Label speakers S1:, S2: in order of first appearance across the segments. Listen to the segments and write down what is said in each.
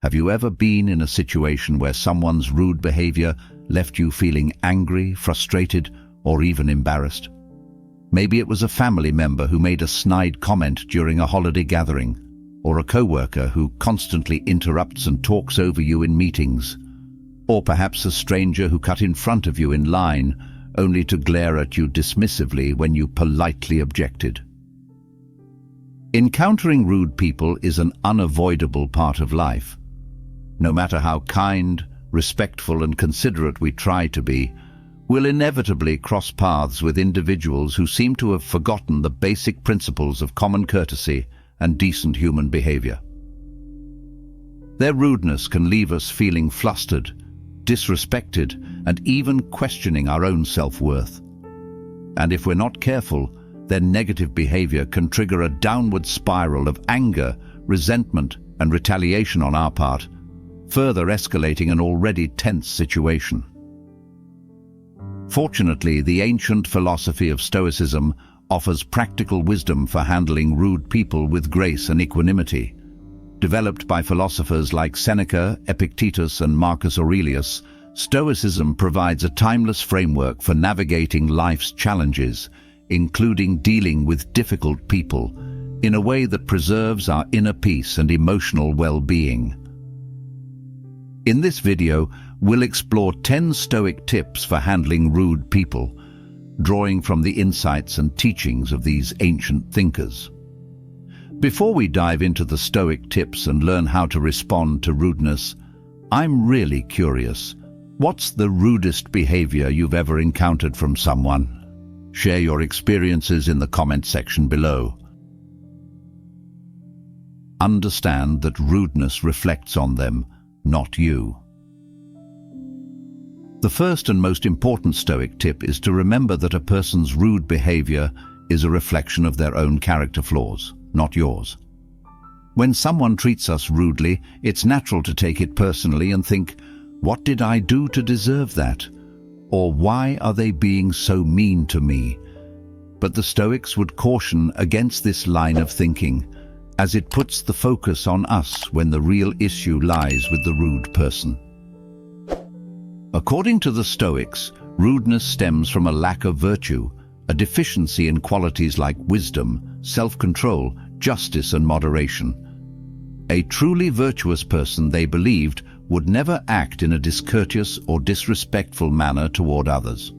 S1: Have you ever been in a situation where someone's rude behavior left you feeling angry, frustrated, or even embarrassed? Maybe it was a family member who made a snide comment during a holiday gathering, or a coworker who constantly interrupts and talks over you in meetings, or perhaps a stranger who cut in front of you in line, only to glare at you dismissively when you politely objected. Encountering rude people is an unavoidable part of life. No matter how kind, respectful, and considerate we try to be, we'll inevitably cross paths with individuals who seem to have forgotten the basic principles of common courtesy and decent human behavior. Their rudeness can leave us feeling flustered, disrespected, and even questioning our own self-worth. And if we're not careful, their negative behavior can trigger a downward spiral of anger, resentment, and retaliation on our part, further escalating an already tense situation. Fortunately, the ancient philosophy of Stoicism offers practical wisdom for handling rude people with grace and equanimity. Developed by philosophers like Seneca, Epictetus, and Marcus Aurelius, Stoicism provides a timeless framework for navigating life's challenges, including dealing with difficult people, in a way that preserves our inner peace and emotional well-being. In this video, we'll explore 10 Stoic tips for handling rude people, drawing from the insights and teachings of these ancient thinkers. Before we dive into the Stoic tips and learn how to respond to rudeness, I'm really curious. What's the rudest behavior you've ever encountered from someone? Share your experiences in the comment section below. Understand that rudeness reflects on them, not you. The first and most important Stoic tip is to remember that a person's rude behavior is a reflection of their own character flaws, not yours. When someone treats us rudely, it's natural to take it personally and think, "What did I do to deserve that?" Or "Why are they being so mean to me?" But the Stoics would caution against this line of thinking, as it puts the focus on us when the real issue lies with the rude person. According to the Stoics, rudeness stems from a lack of virtue, a deficiency in qualities like wisdom, self-control, justice, and moderation. A truly virtuous person, they believed, would never act in a discourteous or disrespectful manner toward others.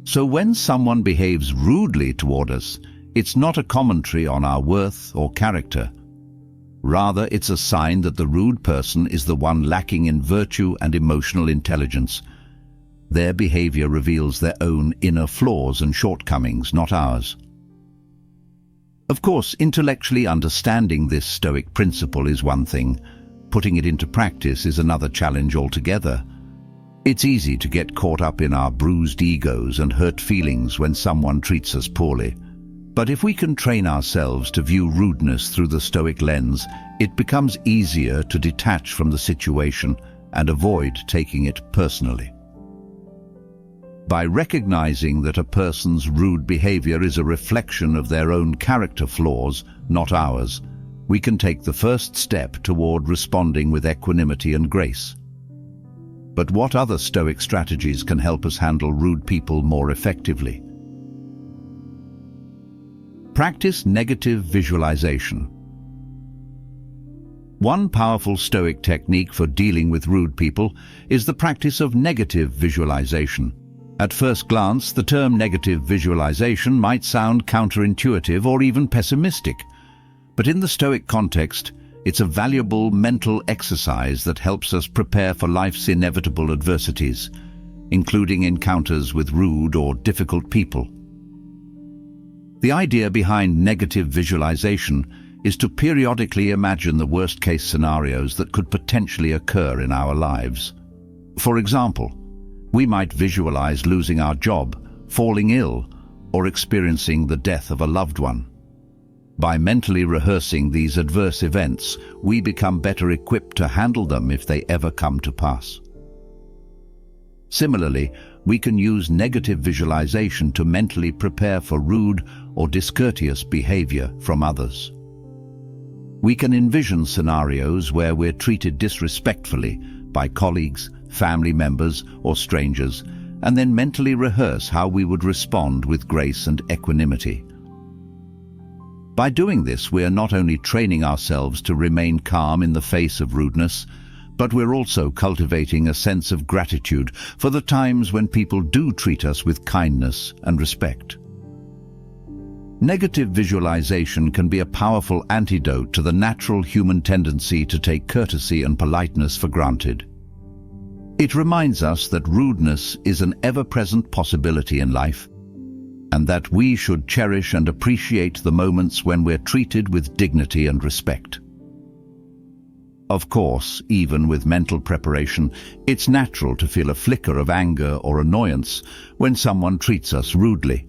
S1: So when someone behaves rudely toward us, it's not a commentary on our worth or character. Rather, it's a sign that the rude person is the one lacking in virtue and emotional intelligence. Their behavior reveals their own inner flaws and shortcomings, not ours. Of course, intellectually understanding this Stoic principle is one thing. Putting it into practice is another challenge altogether. It's easy to get caught up in our bruised egos and hurt feelings when someone treats us poorly. But if we can train ourselves to view rudeness through the Stoic lens, it becomes easier to detach from the situation and avoid taking it personally. By recognizing that a person's rude behavior is a reflection of their own character flaws, not ours, we can take the first step toward responding with equanimity and grace. But what other Stoic strategies can help us handle rude people more effectively? Practice negative visualization. One powerful Stoic technique for dealing with rude people is the practice of negative visualization. At first glance, the term negative visualization might sound counterintuitive or even pessimistic. But in the Stoic context, it's a valuable mental exercise that helps us prepare for life's inevitable adversities, including encounters with rude or difficult people. The idea behind negative visualization is to periodically imagine the worst-case scenarios that could potentially occur in our lives. For example, we might visualize losing our job, falling ill, or experiencing the death of a loved one. By mentally rehearsing these adverse events, we become better equipped to handle them if they ever come to pass. Similarly, we can use negative visualization to mentally prepare for rude or discourteous behavior from others. We can envision scenarios where we're treated disrespectfully by colleagues, family members, or strangers, and then mentally rehearse how we would respond with grace and equanimity. By doing this, we are not only training ourselves to remain calm in the face of rudeness, but we're also cultivating a sense of gratitude for the times when people do treat us with kindness and respect. Negative visualization can be a powerful antidote to the natural human tendency to take courtesy and politeness for granted. It reminds us that rudeness is an ever-present possibility in life, and that we should cherish and appreciate the moments when we're treated with dignity and respect. Of course, even with mental preparation, it's natural to feel a flicker of anger or annoyance when someone treats us rudely.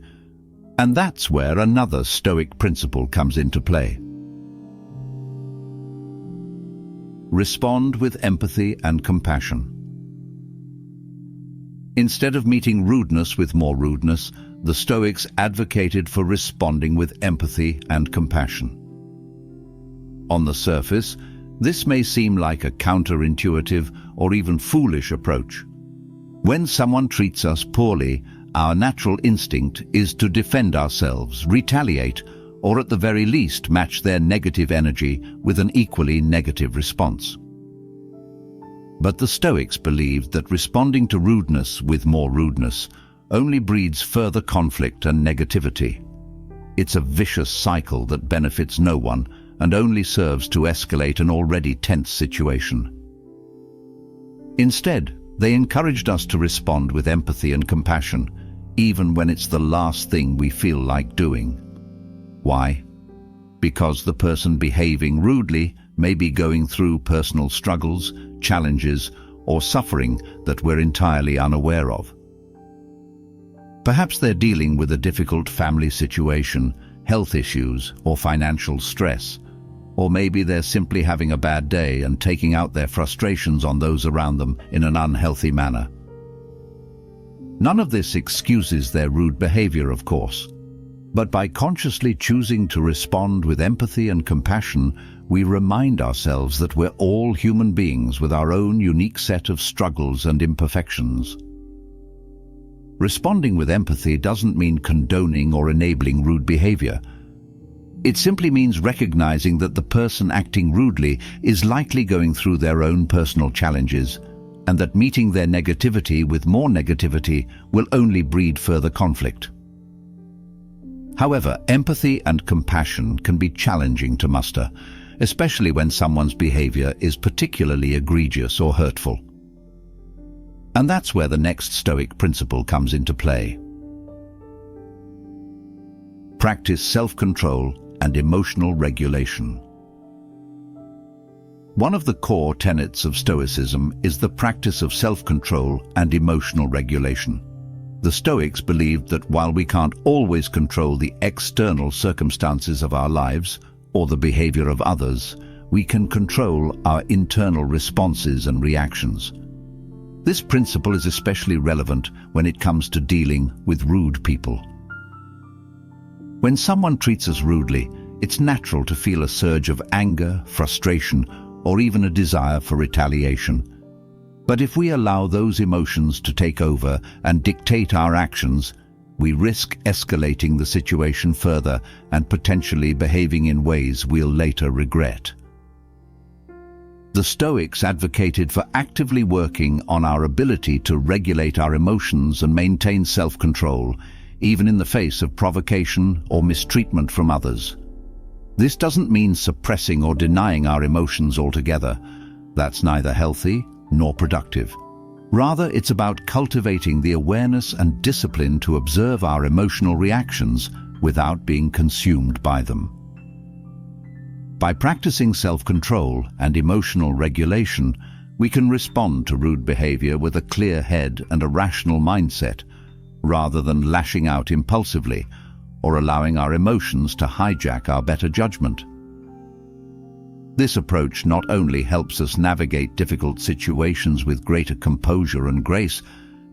S1: And that's where another Stoic principle comes into play. Respond with empathy and compassion. Instead of meeting rudeness with more rudeness, the Stoics advocated for responding with empathy and compassion. On the surface, this may seem like a counterintuitive or even foolish approach. When someone treats us poorly, our natural instinct is to defend ourselves, retaliate, or at the very least match their negative energy with an equally negative response. But the Stoics believed that responding to rudeness with more rudeness only breeds further conflict and negativity. It's a vicious cycle that benefits no one and only serves to escalate an already tense situation. Instead, they encouraged us to respond with empathy and compassion, even when it's the last thing we feel like doing. Why? Because the person behaving rudely may be going through personal struggles, challenges, or suffering that we're entirely unaware of. Perhaps they're dealing with a difficult family situation, health issues, or financial stress. Or maybe they're simply having a bad day and taking out their frustrations on those around them in an unhealthy manner. None of this excuses their rude behavior, of course. But by consciously choosing to respond with empathy and compassion, we remind ourselves that we're all human beings with our own unique set of struggles and imperfections. Responding with empathy doesn't mean condoning or enabling rude behavior. It simply means recognizing that the person acting rudely is likely going through their own personal challenges, and that meeting their negativity with more negativity will only breed further conflict. However, empathy and compassion can be challenging to muster, especially when someone's behavior is particularly egregious or hurtful. And that's where the next Stoic principle comes into play. Practice self-control and emotional regulation. One of the core tenets of Stoicism is the practice of self-control and emotional regulation. The Stoics believed that while we can't always control the external circumstances of our lives or the behavior of others, we can control our internal responses and reactions. This principle is especially relevant when it comes to dealing with rude people. When someone treats us rudely, it's natural to feel a surge of anger, frustration, or even a desire for retaliation. But if we allow those emotions to take over and dictate our actions, we risk escalating the situation further and potentially behaving in ways we'll later regret. The Stoics advocated for actively working on our ability to regulate our emotions and maintain self-control, even in the face of provocation or mistreatment from others. This doesn't mean suppressing or denying our emotions altogether. That's neither healthy nor productive. Rather, it's about cultivating the awareness and discipline to observe our emotional reactions without being consumed by them. By practicing self-control and emotional regulation, we can respond to rude behavior with a clear head and a rational mindset, rather than lashing out impulsively or allowing our emotions to hijack our better judgment. This approach not only helps us navigate difficult situations with greater composure and grace,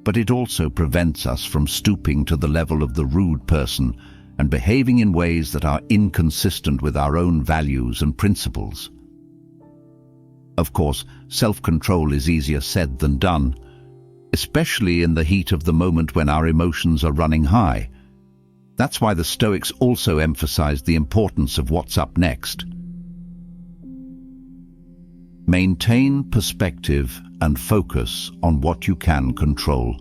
S1: but it also prevents us from stooping to the level of the rude person and behaving in ways that are inconsistent with our own values and principles. Of course, self-control is easier said than done, especially in the heat of the moment when our emotions are running high. That's why the Stoics also emphasized the importance of what's up next. Maintain perspective and focus on what you can control.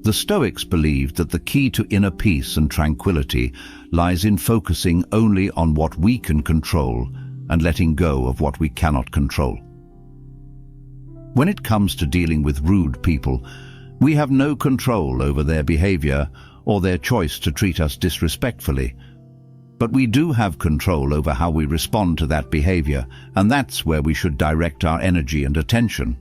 S1: The Stoics believed that the key to inner peace and tranquility lies in focusing only on what we can control and letting go of what we cannot control. When it comes to dealing with rude people, we have no control over their behavior or their choice to treat us disrespectfully. But we do have control over how we respond to that behavior, and that's where we should direct our energy and attention.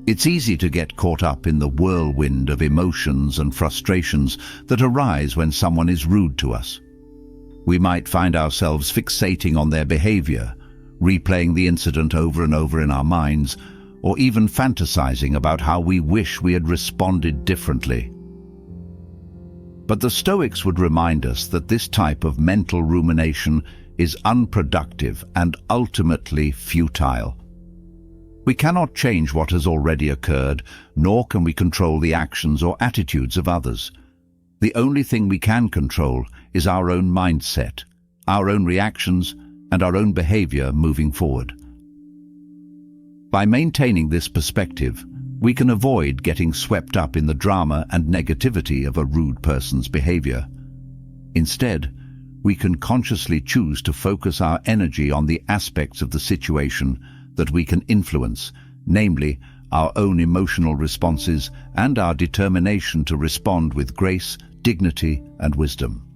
S1: It's easy to get caught up in the whirlwind of emotions and frustrations that arise when someone is rude to us. We might find ourselves fixating on their behavior, replaying the incident over and over in our minds, or even fantasizing about how we wish we had responded differently. But the Stoics would remind us that this type of mental rumination is unproductive and ultimately futile. We cannot change what has already occurred, nor can we control the actions or attitudes of others. The only thing we can control is our own mindset, our own reactions, and our own behavior moving forward. By maintaining this perspective, we can avoid getting swept up in the drama and negativity of a rude person's behavior. Instead, we can consciously choose to focus our energy on the aspects of the situation that we can influence, namely our own emotional responses and our determination to respond with grace, dignity, and wisdom.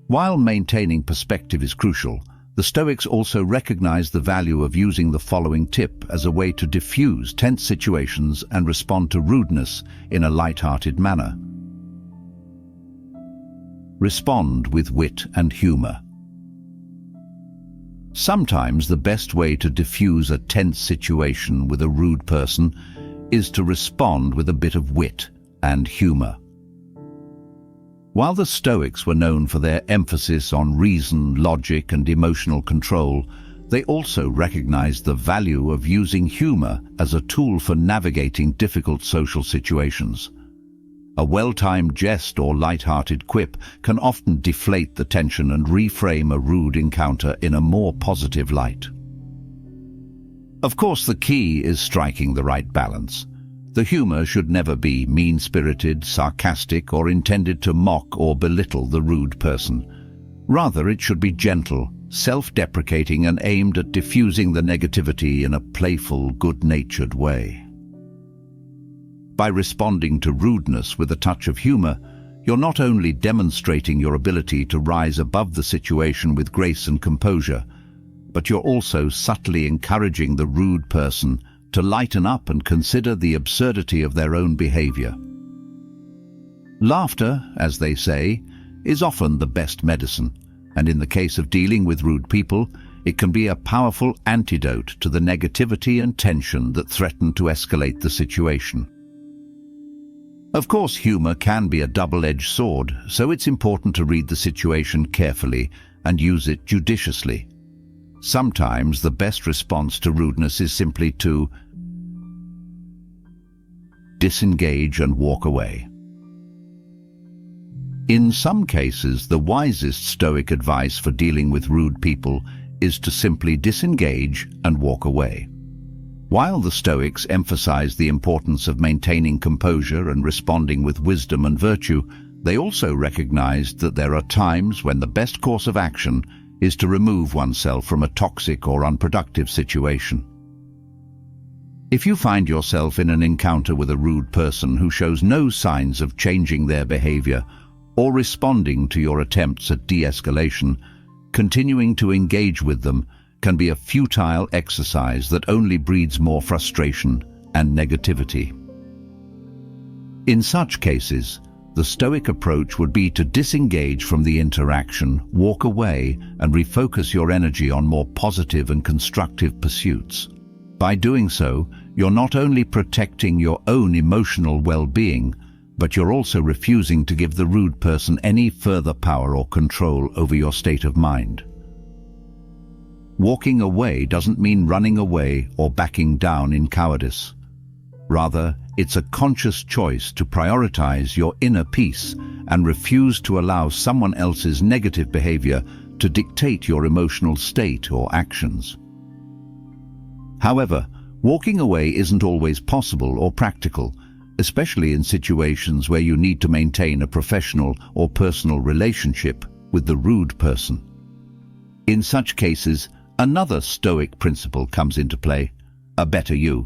S1: While maintaining perspective is crucial, the Stoics also recognize the value of using the following tip as a way to diffuse tense situations and respond to rudeness in a light-hearted manner. Respond with wit and humor. Sometimes the best way to diffuse a tense situation with a rude person is to respond with a bit of wit and humor. While the Stoics were known for their emphasis on reason, logic, and emotional control, they also recognized the value of using humor as a tool for navigating difficult social situations. A well-timed jest or light-hearted quip can often deflate the tension and reframe a rude encounter in a more positive light. Of course, the key is striking the right balance. The humor should never be mean-spirited, sarcastic, or intended to mock or belittle the rude person. Rather, it should be gentle, self-deprecating, and aimed at diffusing the negativity in a playful, good-natured way. By responding to rudeness with a touch of humor, you're not only demonstrating your ability to rise above the situation with grace and composure, but you're also subtly encouraging the rude person to lighten up and consider the absurdity of their own behavior. Laughter, as they say, is often the best medicine, and in the case of dealing with rude people, it can be a powerful antidote to the negativity and tension that threaten to escalate the situation. Of course, humor can be a double-edged sword, so it's important to read the situation carefully and use it judiciously. Sometimes the best response to rudeness is simply to disengage and walk away. In some cases, the wisest Stoic advice for dealing with rude people is to simply disengage and walk away. While the Stoics emphasized the importance of maintaining composure and responding with wisdom and virtue, they also recognized that there are times when the best course of action is to remove oneself from a toxic or unproductive situation. If you find yourself in an encounter with a rude person who shows no signs of changing their behavior or responding to your attempts at de-escalation, continuing to engage with them can be a futile exercise that only breeds more frustration and negativity. In such cases, the Stoic approach would be to disengage from the interaction, walk away, and refocus your energy on more positive and constructive pursuits. By doing so, you're not only protecting your own emotional well-being, but you're also refusing to give the rude person any further power or control over your state of mind. Walking away doesn't mean running away or backing down in cowardice. Rather, it's a conscious choice to prioritize your inner peace and refuse to allow someone else's negative behavior to dictate your emotional state or actions. However, walking away isn't always possible or practical, especially in situations where you need to maintain a professional or personal relationship with the rude person. In such cases, another Stoic principle comes into play: a better you.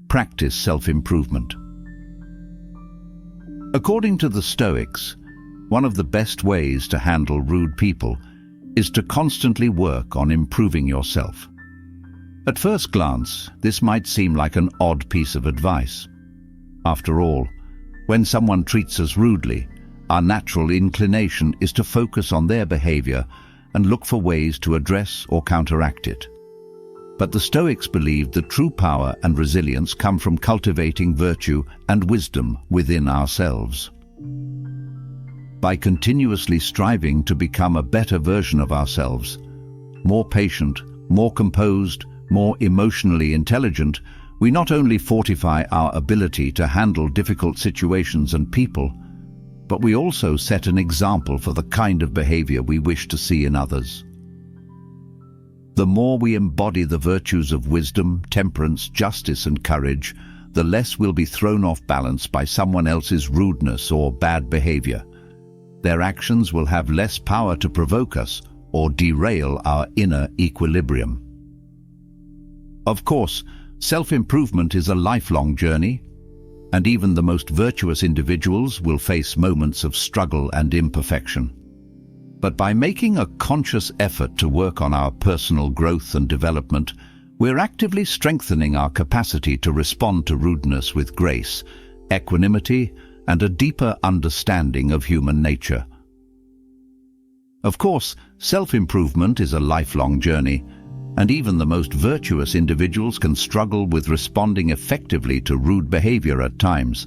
S1: Practice self-improvement. According to the Stoics, one of the best ways to handle rude people is to constantly work on improving yourself. At first glance, this might seem like an odd piece of advice. After all, when someone treats us rudely, our natural inclination is to focus on their behavior and look for ways to address or counteract it. But the Stoics believed that true power and resilience come from cultivating virtue and wisdom within ourselves. By continuously striving to become a better version of ourselves, more patient, more composed, more emotionally intelligent, we not only fortify our ability to handle difficult situations and people, but we also set an example for the kind of behavior we wish to see in others. The more we embody the virtues of wisdom, temperance, justice, and courage, the less we'll be thrown off balance by someone else's rudeness or bad behavior. Their actions will have less power to provoke us or derail our inner equilibrium. Of course, self-improvement is a lifelong journey, and even the most virtuous individuals will face moments of struggle and imperfection. But by making a conscious effort to work on our personal growth and development, we're actively strengthening our capacity to respond to rudeness with grace, equanimity, and a deeper understanding of human nature. Of course, self-improvement is a lifelong journey, and even the most virtuous individuals can struggle with responding effectively to rude behavior at times.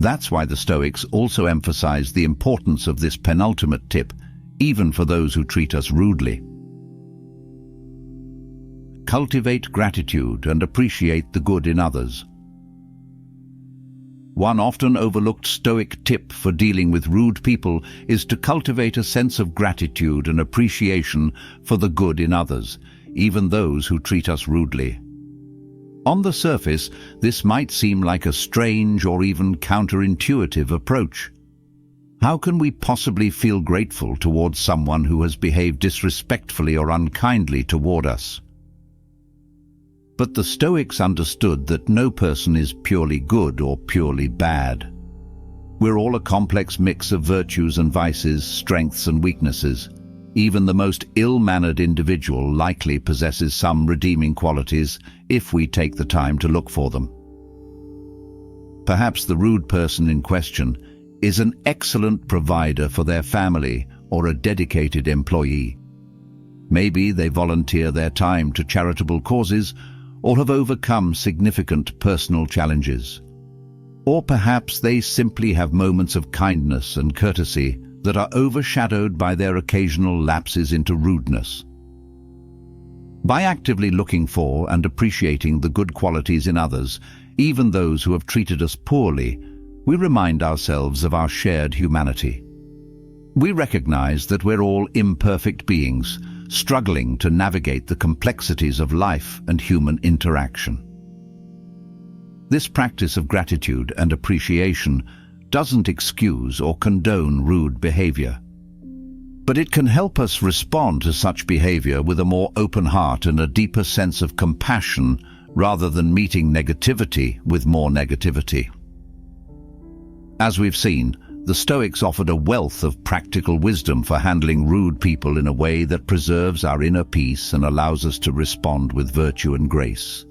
S1: That's why the Stoics also emphasize the importance of this penultimate tip, even for those who treat us rudely. Cultivate gratitude and appreciate the good in others. One often overlooked Stoic tip for dealing with rude people is to cultivate a sense of gratitude and appreciation for the good in others, even those who treat us rudely. On the surface, this might seem like a strange or even counterintuitive approach. How can we possibly feel grateful towards someone who has behaved disrespectfully or unkindly toward us? But the Stoics understood that no person is purely good or purely bad. We're all a complex mix of virtues and vices, strengths and weaknesses. Even the most ill-mannered individual likely possesses some redeeming qualities if we take the time to look for them. Perhaps the rude person in question is an excellent provider for their family or a dedicated employee. Maybe they volunteer their time to charitable causes or have overcome significant personal challenges. Or perhaps they simply have moments of kindness and courtesy that are overshadowed by their occasional lapses into rudeness. By actively looking for and appreciating the good qualities in others, even those who have treated us poorly, we remind ourselves of our shared humanity. We recognize that we're all imperfect beings, struggling to navigate the complexities of life and human interaction. This practice of gratitude and appreciation doesn't excuse or condone rude behavior, but it can help us respond to such behavior with a more open heart and a deeper sense of compassion rather than meeting negativity with more negativity. As we've seen, the Stoics offered a wealth of practical wisdom for handling rude people in a way that preserves our inner peace and allows us to respond with virtue and grace.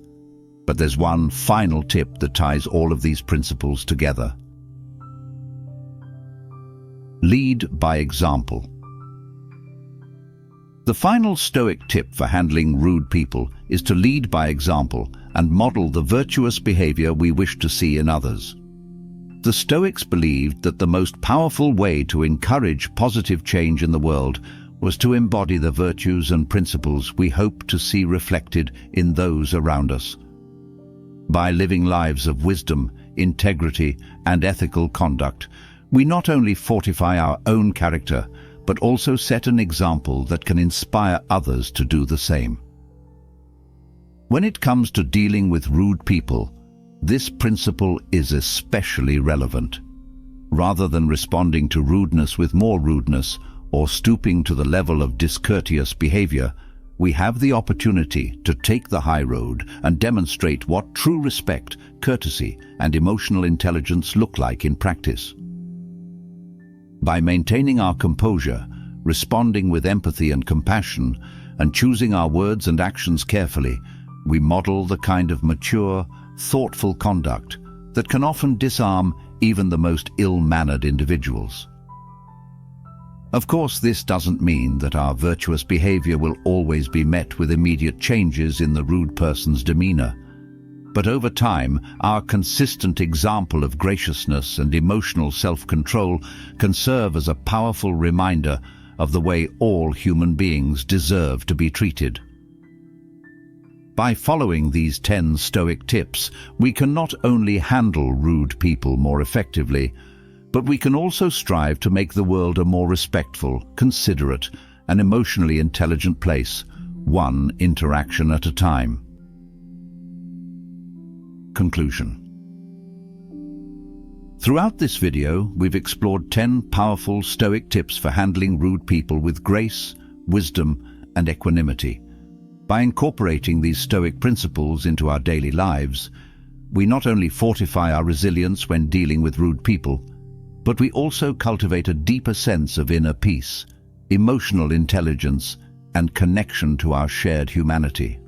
S1: But there's one final tip that ties all of these principles together. Lead by example. The final Stoic tip for handling rude people is to lead by example and model the virtuous behavior we wish to see in others. The Stoics believed that the most powerful way to encourage positive change in the world was to embody the virtues and principles we hope to see reflected in those around us. By living lives of wisdom, integrity, and ethical conduct, we not only fortify our own character, but also set an example that can inspire others to do the same. When it comes to dealing with rude people, this principle is especially relevant. Rather than responding to rudeness with more rudeness or stooping to the level of discourteous behavior, we have the opportunity to take the high road and demonstrate what true respect, courtesy, and emotional intelligence look like in practice. By maintaining our composure, responding with empathy and compassion, and choosing our words and actions carefully, we model the kind of mature, thoughtful conduct that can often disarm even the most ill-mannered individuals. Of course, this doesn't mean that our virtuous behavior will always be met with immediate changes in the rude person's demeanor. But over time, our consistent example of graciousness and emotional self-control can serve as a powerful reminder of the way all human beings deserve to be treated. By following these 10 Stoic tips, we can not only handle rude people more effectively, but we can also strive to make the world a more respectful, considerate, and emotionally intelligent place, one interaction at a time. Conclusion. Throughout this video, we've explored 10 powerful Stoic tips for handling rude people with grace, wisdom, and equanimity. By incorporating these Stoic principles into our daily lives, we not only fortify our resilience when dealing with rude people, but we also cultivate a deeper sense of inner peace, emotional intelligence, and connection to our shared humanity.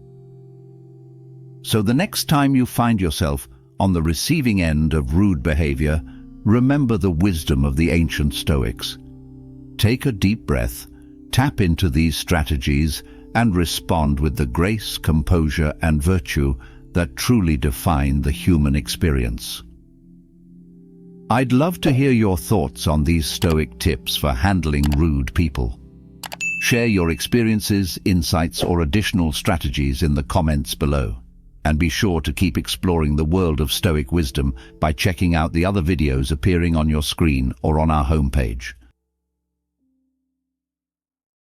S1: So the next time you find yourself on the receiving end of rude behavior, remember the wisdom of the ancient Stoics. Take a deep breath, tap into these strategies, and respond with the grace, composure, and virtue that truly define the human experience. I'd love to hear your thoughts on these Stoic tips for handling rude people. Share your experiences, insights, or additional strategies in the comments below. And be sure to keep exploring the world of Stoic wisdom by checking out the other videos appearing on your screen or on our homepage.